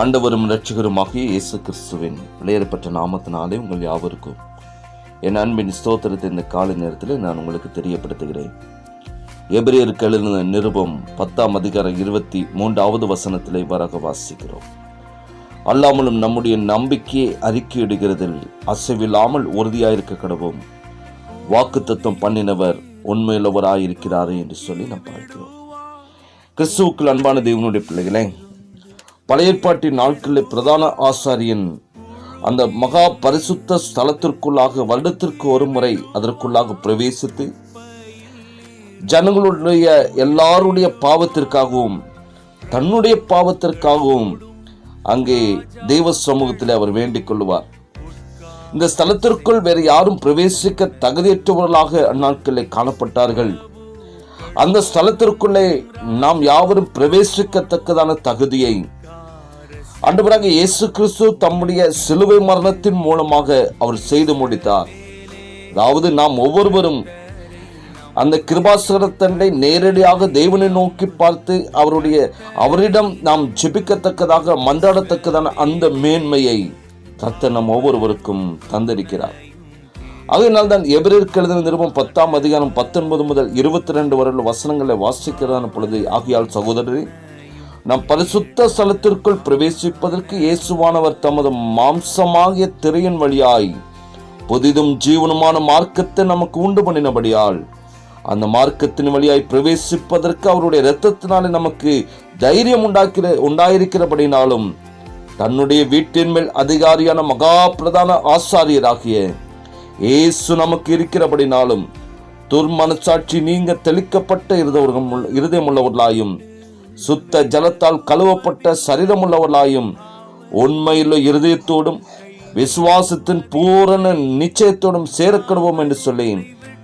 ஆண்டவரும் இரட்சகருமாகிய இயேசு கிறிஸ்துவின் விலையேறப்பட்ட நாமத்தினாலே உங்கள் யாவருக்கும் என் அன்பின் ஸ்தோத்திரத்தை இந்த காலை நேரத்தில் நான் உங்களுக்கு தெரியப்படுத்துகிறேன். எபிரேயருக்கு எழுதின நிருபம் 10ஆம் அதிகாரம் 23வது வசனத்திலே இவ்வாறாக வாசிக்கிறோம். அல்லாமலும் நம்முடைய நம்பிக்கையை அறிக்கையிடுகிறதில் அசைவில்லாமல் உறுதியாயிருக்க கடவும் வாக்குத்தத்தம் பண்ணினவர் உண்மையுள்ளவராயிருக்கிறாரே என்று சொல்லி நாம் பார்க்கிறோம். கிறிஸ்துவுக்குள் அன்பான தேவனுடைய பிள்ளைகளே, பழைய ஏற்பாட்டின் நாட்களில் பிரதான ஆசாரியன் அந்த மகா பரிசுத்த ஸ்தலத்திற்குள்ளாக வருடத்திற்கு ஒரு முறை அதற்குள்ளாக பிரவேசித்து ஜனங்களுடைய எல்லாருடைய பாவத்திற்காகவும் தன்னுடைய பாவத்திற்காகவும் அங்கே தெய்வ சமூகத்தில் அவர் வேண்டிக் கொள்வார். இந்த ஸ்தலத்திற்குள் வேறு யாரும் பிரவேசிக்க தகுதியற்றவர்களாக அந்நாட்களில் காணப்பட்டார்கள். அந்த ஸ்தலத்திற்குள்ளே நாம் யாவரும் பிரவேசிக்கத்தக்கதான தகுதியை ஆண்டவராக இயேசு கிறிஸ்து தம்முடைய சிலுவை மரணத்தின் மூலமாக அவர் செய்து முடித்தார். அதாவது நாம் ஒவ்வொருவரும் அந்த கிருபாசனத்தண்டை நேரடியாக தேவனை நோக்கி பார்த்து அவரிடம் நாம் ஜெபிக்கத்தக்கதாக மன்றாடத்தக்கதான அந்த மேன்மையை கர்த்தர் நம் ஒவ்வொருவருக்கும் தந்திருக்கிறார். அதனால் தான் எபிரேயருக்கு எழுதின நிருபம் 10ஆம் அதிகாரம் 19 முதல் 22 வரை வசனங்களை வாசிக்கிறதான பொழுது, ஆகையால் சகோதரரே, நாம் பரிசுத்த ஸ்தலத்திற்குள் பிரவேசிப்பதற்கு இயேசுவானவர் தமது மாம்சமாகிய திரையின் வழியாய் புதிதும் ஜீவனுமான மார்க்கத்தை நமக்கு உண்டு பண்ணினபடியால் அந்த மார்க்கத்தின் வழியாய் பிரவேசிப்பதற்கு அவருடைய இரத்தத்தினாலே நமக்கு தைரியம் உண்டாயிருக்கிறபடினாலும் தன்னுடைய வீட்டின் மேல் அதிகாரியான மகா பிரதான ஆசாரியராகிய இயேசு நமக்கு இருக்கிறபடினாலும் துர்மனசாட்சி நீங்க தெளிக்கப்பட்ட இருதயமுள்ளவர்களாயும் சுத்த ஜலத்தால் கழுவப்பட்ட சரீரமுள்ளவர்களாயும் உண்மையுள்ள இருதயத்தோடும் விசுவாசத்தின் பூரண நிச்சயத்தோடும் சேரக்கடுவோம் என்று சொல்லி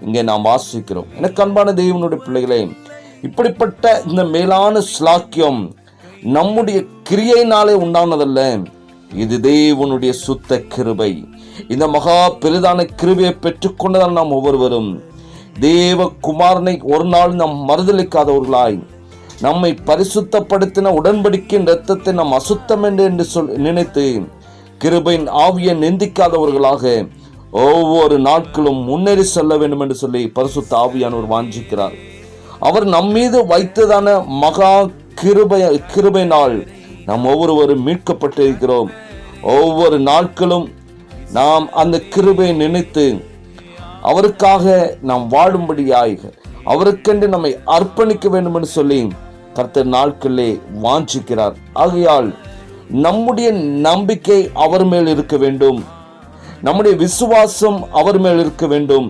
இங்கே நாம் வாசிக்கிறோம். எனக்கு அன்பான தேவனுடைய பிள்ளைகளே, இப்படிப்பட்ட இந்த மேலான ஸ்லாக்கியம் நம்முடைய கிரியையினாலே உண்டானதல்ல, இது தேவனுடைய சுத்த கிருபை. இந்த மகா பெரிதான கிருபையை பெற்றுக்கொண்டதால் நாம் ஒவ்வொருவரும் தேவ குமாரனை ஒரு நாள் நாம் மறுதலிக்காதவர்களாய் நம்மை பரிசுத்தப்படுத்தின உடன்படிக்கையின் இரத்தத்தை நாம் அசுத்தம் என்று நினைத்து கிருபையின் ஆவியை நிந்திக்காதவர்களாக ஒவ்வொரு நாட்களும் முன்னேறி செல்ல வேண்டும் என்று சொல்லி பரிசுத்த ஆவியானவர் வாஞ்சிக்கிறார். அவர் நம்மீது வைத்ததான மகா கிருபையினால் நாம் ஒவ்வொருவரும் மீட்கப்பட்டிருக்கிறோம். ஒவ்வொரு நாட்களும் நாம் அந்த கிருபையை நினைத்து அவருக்காக நாம் வாழும்படியாய் அவருக்கென்று நம்மை அர்ப்பணிக்க வேண்டும் என்று சொல்லி கர்த்தர் நாட்களே வாஞ்சிக்கிறார். ஆகையால் நம்முடைய நம்பிக்கை அவர் மேல் இருக்க வேண்டும், நம்முடைய விசுவாசம் அவர் மேல் இருக்க வேண்டும்.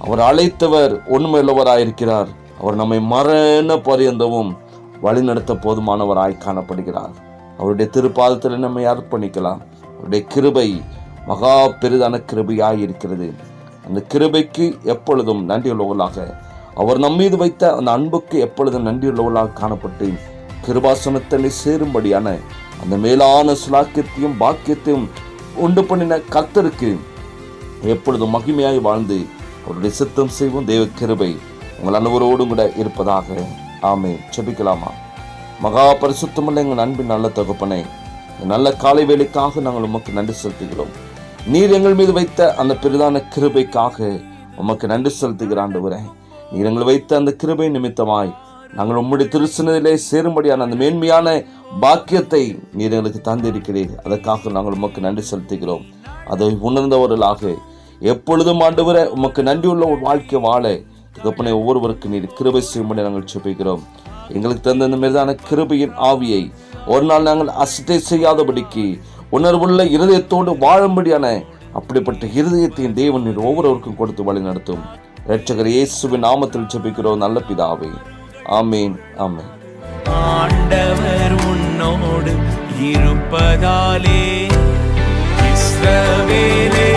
அவர் அழைத்தவர் உண்மையுள்ளவராயிருக்கிறார். அவர் நம்மை மரண பரியந்தமும் வழிநடத்த போதுமானவராய் காணப்படுகிறார். அவருடைய திருப்பாதத்தில் நம்மை அர்ப்பணிக்கலாம். அவருடைய கிருபை மகா பெரிதான கிருபையாய் இருக்கிறது. அந்த கிருபைக்கு எப்பொழுதும் நன்றியுள்ளவர்களாக, அவர் நம்மீது வைத்த அந்த அன்புக்கு எப்பொழுதும் நன்றியுள்ளவர்களாக காணப்பட்டு கிருபாசனத்தை சேரும்படியான அந்த மேலான சுலாக்கியத்தையும் பாக்கியத்தையும் உண்டு பண்ணின கர்த்தருக்கு எப்பொழுதும் மகிமையாய் வாழ்ந்து அவருடைய சித்தம் செய்வோம். தேவ கிருபை உங்கள் அனைவரோடும் கூட இருப்பதாக. ஆமென். ஜெபிக்கலாமா? மகா பரிசுத்தமுள்ள எங்கள் அன்பின் நல்ல தகப்பனே, நல்ல காலை வேளைக்காக நாங்கள் உமக்கு நன்றி செலுத்துகிறோம். நீர் எங்கள் மீது வைத்த அந்த பெரிதான கிருபைக்காக உமக்கு நன்றி செலுத்துகிற ஆண்டவரே, நீர் எங்கள் வைத்த அந்த கிருபை நிமித்தமாய் நாங்கள் உம்முடைய திருச்சனத்திலே சேரும்படியான அந்த மேன்மையான பாக்கியத்தை நீர் எங்களுக்கு தந்திருக்கிறீர். அதற்காக நாங்கள் உமக்கு நன்றி செலுத்துகிறோம். அதை உணர்ந்தவர்களாக எப்பொழுதும் ஆண்டவரே உமக்கு நன்றியுள்ள ஒரு வாழ்க்கை வாழ தகப்பனே ஒவ்வொருவருக்கு நீர் கிருபை செய்யும்படி நாங்கள் ஜெபிக்கிறோம். எங்களுக்கு தந்த அந்த மேலான கிருபையின் ஆவியை ஒரு நாள் நாங்கள் அசட்டை செய்யாதபடிக்கு உணர்வுள்ள இருதயத்தோடு வாழும்படியான அப்படிப்பட்ட இருதயத்தையும் தேவன் நீர் ஒவ்வொருவருக்கும் கொடுத்து வழி நடத்தும். இரட்சகர் இயேசுவின் நாமத்தில் ஜெபிக்கிறோம் நல்ல பிதாவே. ஆமேன். ஆமேன். ஆண்டவர் உன்னோடு இருப்பதாலே இஸ்ரவேலே